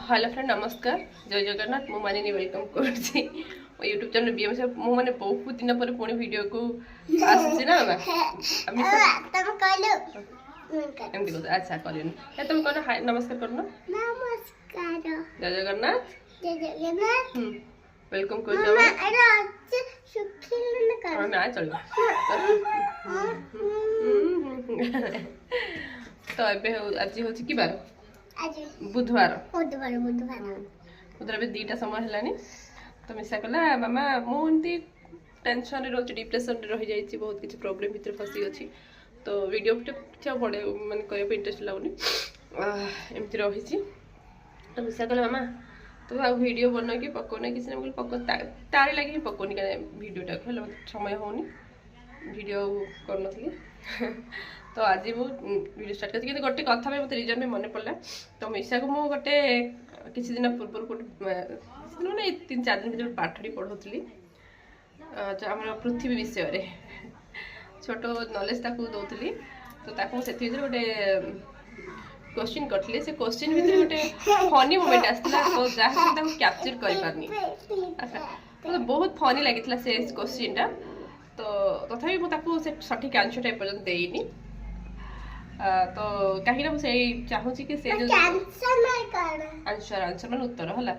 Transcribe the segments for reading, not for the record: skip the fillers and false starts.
Hello friend नमस्कार जय जगन्नाथ मु मानिनी वेलकम करछि मो यूट्यूब चैनल बीएमएस मु माने बहुत दिन पर पुणी वीडियो को आसी ना हम तुम कहलो एमती को अच्छा करियन ए तुम कहना हाय नमस्कार करनो नमस्कार जय जगन्नाथ वेलकम कर मामा अरे आज सुखिल न कर ना चल तो एबे आज होछि की बार आज बुधवार बुधवार भी 2टा समय हेलानी तो मिसा कला मामा मुझे टेंशन रे रोज डिप्रेशन रे रही जाइछि बहुत किछि प्रॉब्लम भीतर फसी अछि तो वीडियो टे बड़े माने करे इंटरेस्ट लागुनी एमती रही तो मिसा कला मामा तो आ वीडियो बना के पकोने किसी ने बोल पको तारे लगे पकोनी का वीडियो टा हेला समय होनी वीडियो करनथली तो आज मु वीडियो स्टार्ट करछि कि गोटे कथा में मते रीजन में मन पड़ला तो मिसा को मु गोटे किसी दिन पूर्व गोटे माने 3-4 दिन भीतर पाठड़ी पढ़ौतली हमर पृथ्वी विषय रे छोटो नॉलेज ताकू दउतली तो ताकू सेति भीतर गोटे क्वेश्चन करथले से क्वेश्चन भीतर गोटे फनी मोमेंट आस्तिला तो जाहा से ताकू कैप्चर करि पारनी अच्छा तो बहुत फनी लागितला से क्वेश्चन टा तो तथापि मु ताकू से सठिक आंसर टाइप पर्यंत देइनी तो कहीं ना मुझे चाहूँ कि से जो आंसर मान उत्तर है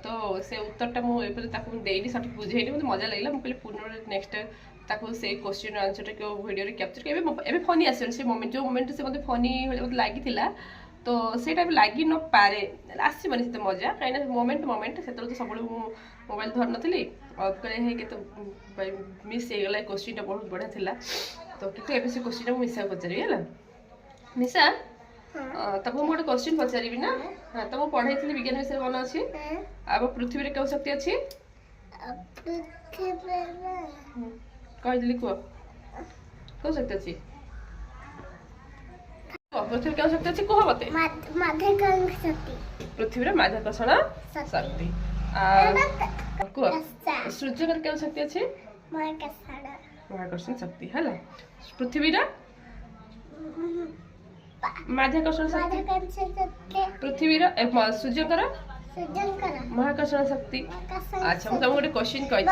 तो से उत्तर टा मुझे ताकू देनी सठिक बुझेनी मतलब मजा लगे मुझे पुनः नेक्स्ट ताकू से क्वेश्चन आंसर टा वीडियो रे कैप्चर के एबे फनी आसे से मोमेंट जो मोमेंट से मते फनी मतलब लागिथिला तो से टाइप लागी न पारे आसी बनी से मजा कहीं मोमेंट से तो सब मोबाइल धर नथली अब करे है के तो मिस हे गला क्वेश्चन टा बहुत बढ़िया थिला तो कितो एबे से क्वेश्चन टा मिसा पचरी हैला निशा तब हम गोटे क्वेश्चन पचारि ना हाँ तो मुझे पढ़ाई विज्ञान विषय मन अच्छी अब पृथ्वी रे क्यों शक्ति अच्छी कही कह क्यों शक्ति अच्छी पृथ्वी क्यों शक्ति अच्छी कह मत पृथ्वी माध्याकर्षण शक्ति कह सूर्य क्यों शक्ति अच्छी महाकर्षण शक्ति है पृथ्वी माध्याकर्षण शक्ति पृथ्वी सूर्य महाकर्षण शक्ति अच्छा मुझे गोटे क्वेश्चन कही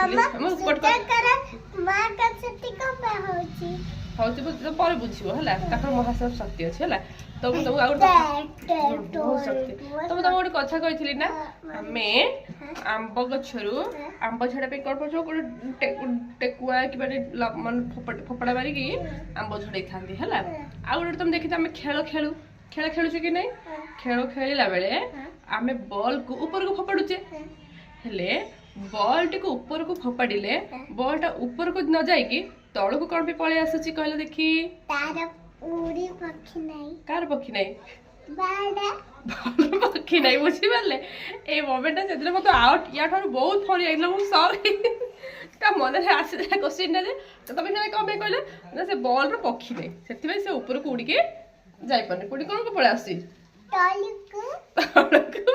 पर बुझो है महाकर्षण शक्ति अच्छे है तो मुझे गोटे कथा कही ना आम आंब गचरू आंब झड़ा कौन पड़ो गोटे टेकुआ कि फोपड़ा मारिक आंब झड़े था आउ गोटे तुम देखी आम खेल खेलु खेल खेलुचे कि नहीं खेल खेलला बेले आम बॉल को ऊपर को फोपाड़ुचे हेले बॉल टी को ऊपर को फोपाड़िले बॉल टा ऊपर को न जाइकी तल को कौन पे पळे आसुची कहले देखी तार उड़ी पक्षी नहीं कार पक्षी नहीं बाड़ा पक्षी नहीं बुझी पारले ए मोमेंट से मत आउट या ठार बहुत फनी आइला मु सॉरी ता मन रे आसी क्वेश्चन ना दे तो तबे से कम पे कहले ना से बॉल रो पक्षी नहीं सेति से ऊपर को उड़ी के जाई पने कोडी कोन को पळे आसी तल को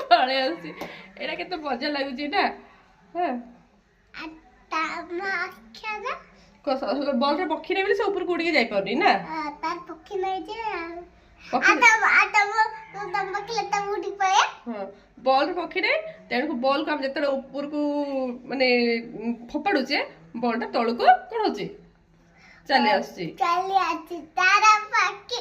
पळे आसी एटा केते मजा लागु छी ना हां आता माखरा को बॉल रे पक्षी नहीं से ऊपर को उड़ी के जाई परनी ना तार पक्षी नहीं जे आता तम बकले तम उड़ी पळे हां बॉल रे पक्षी नहीं तेन को बॉल को हम जते ऊपर को माने फोपाडु छे बॉल टा तळ को कोन होची चले आसी तारा पक्षी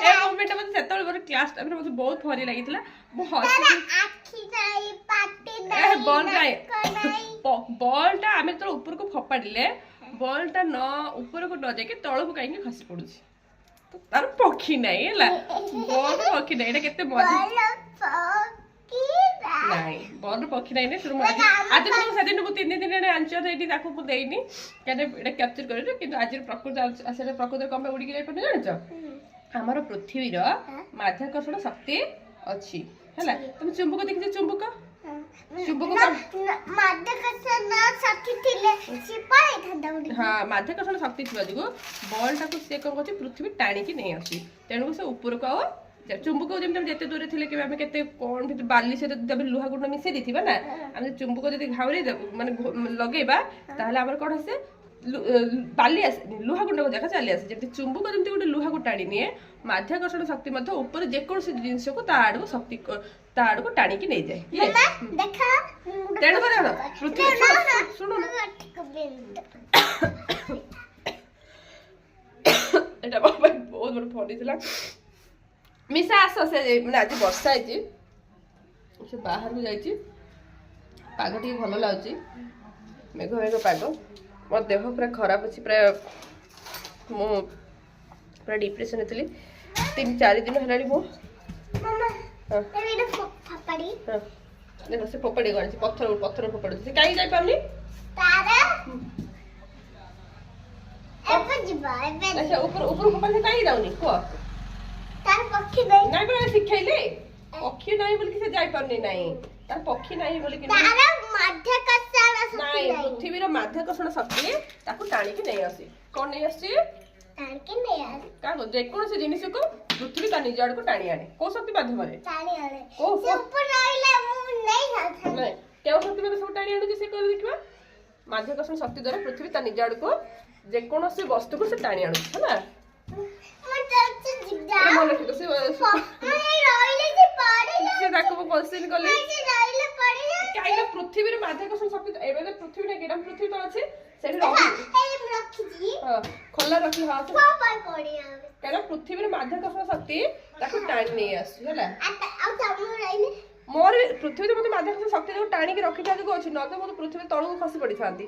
ए मोमेंट में सेतल बर क्लास टाइम रे मुझे बहुत फनी लागितला मु हसी आखी जाई पाटी नहीं बॉल काय बॉल टा हमें तो ऊपर को फोपाडिले बॉल टा न ऊपर को न जाके तळ को काई खसी पडुची तो तार पक्षी नहीं हैला बॉल पक्षी नहीं एटा केते मजा नहीं बॉल पक्षी नहीं सुन आज तो सेदिन को 3 दिन आंसर एटी ताको को देइनी केने एटा कैप्चर करे किंतु आज प्रकृति आसे प्रकृति कम उड़ी के पने जानि छ हमर पृथ्वी रो माध्याकर्षण शक्ति अछि हैला तुम चुंबक देखि चुंबक माध्याकर्षण शक्ति थिले सिपाई था उड़ी हां माध्याकर्षण शक्ति थिबा जगो बॉल टाको से कोन कहछि पृथ्वी टाणी की नहीं अछि तेनु से ऊपर को चुंबक जब जिते दूर थे कि आम के कौन भी बाली सहित लुहा गुंड मिसई देथिबा ना आम चुंबक जब घावरे माने लगेबा ताहले हमर कोन आसे ବାଲି ଆସେନି, ଲୁହା ଗୁଣ୍ଡକୁ ଦେଖା ଚାଲି ଆସେ। ଯେମିତି ଚୁମ୍ବକ ଯେମିତି ଗୋଟେ ଲୁହାକୁ ଟାଣି ନିଏ, ମାଧ୍ୟାକର୍ଷଣ ଶକ୍ତି ମଧ୍ୟ ଉପରେ ଯେକୌଣସି ଜିନିଷକୁ ତା ଆଡକୁ ଟାଣିକି ନେଇଯାଏ। ତେଣୁ କରି ଶୁଣୁ ଏଇଟା ମୋ ପାଇଁ ବହୁତ ବଡ ଫନି ଥିଲା। ମିଶା ଆସ, ସେ ମାନେ ଆଜି ବର୍ଷା ହେଇଛି, ସେ ବାହାରକୁ ଯାଇଛି, ପାଗ ଟିକେ ଭଲ ଲାଗୁଛି, ମେଘ ପାଗ। ମୋ ଦେହ ପୁରା ଖରାପ ଅଛି, ପ୍ରାୟ ମୁଁ ପୁରା ଡିପ୍ରେସନରେ ଥିଲି। 3-4 ଦିନ ହେଲାଣି ମୁଁ ଦେଖ ସେ ଫୋପାଡ଼ି ଗଣିଛି, ପଥର ଫୋପାଡୁଛି। ସେ କାହିଁକି ଯାଇପାରୁନି? ଆଚ୍ଛା ଉପରୁ ଫୋପାଡ଼ି କାହିଁକି ଯାଉନି କୁହ? ନାଇଁ ପରା ଶିଖେଇଲେ ପକ୍ଷୀ ନାହିଁ ବୋଲିକି ସେ ଯାଇପାରୁନି। ନାହିଁ ତାର ପକ୍ଷୀ ନାହିଁ ବୋଲିକି ନାଇଁ, ପୃଥିବୀର ମାଧ୍ୟାକର୍ଷଣ ଶକ୍ତି ତାକୁ ଟାଣିକି ନେଇ ଆସି। କଣ ନେଇ ଆସିଛି? ଯେକୌଣସି ଜିନିଷକୁ ପୃଥିବୀ ତା ନିଜ ଆଡକୁ ଟାଣି ଆଣେ। କୋଉ ଶକ୍ତି ମାଧ୍ୟମରେ? କେଉଁ ଶକ୍ତି ମାଧ୍ୟମରେ ସବୁ ଟାଣି ଆଣୁଛି ସେ କହିଲେ ଦେଖିବା। ମାଧ୍ୟାକର୍ଷଣ ଶକ୍ତି ଦ୍ୱାରା ପୃଥିବୀ ତା ନିଜ ଆଡକୁ ଯେକୌଣସି ବସ୍ତୁକୁ ସେ ଟାଣି ଆଣୁଛି, ହେଲା। ପୃଥିବୀର ମାଧ୍ୟାକର୍ଷଣ ଶକ୍ତି ଏବେ ପୃଥିବୀ ନାଇଁ, ଏଇଟା ପୃଥିବୀ ତ ଅଛି, ସେଠି ଖୋଲା ରଖି କାରଣ ପୃଥିବୀର ମାଧ୍ୟାକର୍ଷଣ ଶକ୍ତି ତାକୁ ଟାଣି ନେଇ ଆସୁଛି, ହେଲା। ମୋର ପୃଥିବୀ ମତେ ମାଧ୍ୟାକର୍ଷଣ ଶକ୍ତି ତାକୁ ଟାଣିକି ରଖିଥାନ୍ତି ଅଛି, ନହେଲେ ମୁଁ ପୃଥିବୀ ତଳକୁ ଖସି ପଡିଥାନ୍ତି।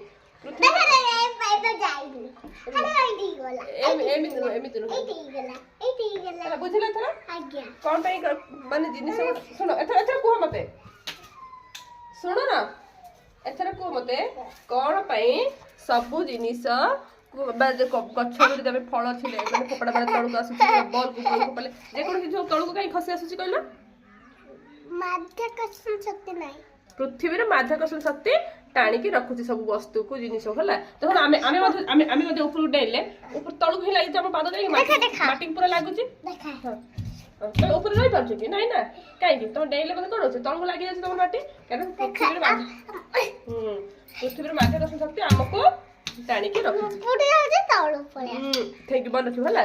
ବୁଝିଲା ଏଥର କଣ ପାଇଁ ମାନେ ଜିନିଷ? ଶୁଣ ଏଥର କୁହ ମତେ, ଶୁଣ ନା, ଏଥର କୁହ ମତେ କଣ ପାଇଁ ସବୁ ଜିନିଷ ଗଛରେ ତମେ ଫଳ ଥିଲେ ମାନେ ଫୋପଡ଼ା ବେଳେ ତଳକୁ ଆସୁଛି, ବଲ୍ ଫୋପାଡ଼ିଲେ ଯେକୌଣସି ଜିନିଷ ତଳକୁ କାହିଁ ଖସି ଆସୁଛି କହିଲ? ପୃଥିବୀର ମାଧ୍ୟାକର୍ଷଣ ଶକ୍ତି ଟାଣିକି ରଖୁଛି ସବୁ ବସ୍ତୁକୁ, ଜିନିଷ, ହେଲା। ଦେଖନ୍ତୁ ଆମେ ମଧ୍ୟ ଉପରକୁ ଡେଇଁଲେ ଉପର ତଳକୁ ହିଁ ଲାଗିଛି, ଆମ ପାଦ କାହିଁକି ମାଟି ପୁରା ଲାଗୁଛି। ତମେ ଉପରେ ରହିପାରୁଛ କି? ନାଇଁ ନା, କାହିଁକି? ତମେ ଡେଇଁଲେ ବୋଧେ କଣ ହଉଛି, ତଳକୁ ଲାଗି ଯାଉଛି ତମ ମାଟି, କାରଣ ପୃଥିବୀର ମାଧ୍ୟାକର୍ଷଣ ଶକ୍ତି ଆମକୁ ଟାଣିକି ରଖୁଛି। ମନେ ରଖିବ, ହେଲା।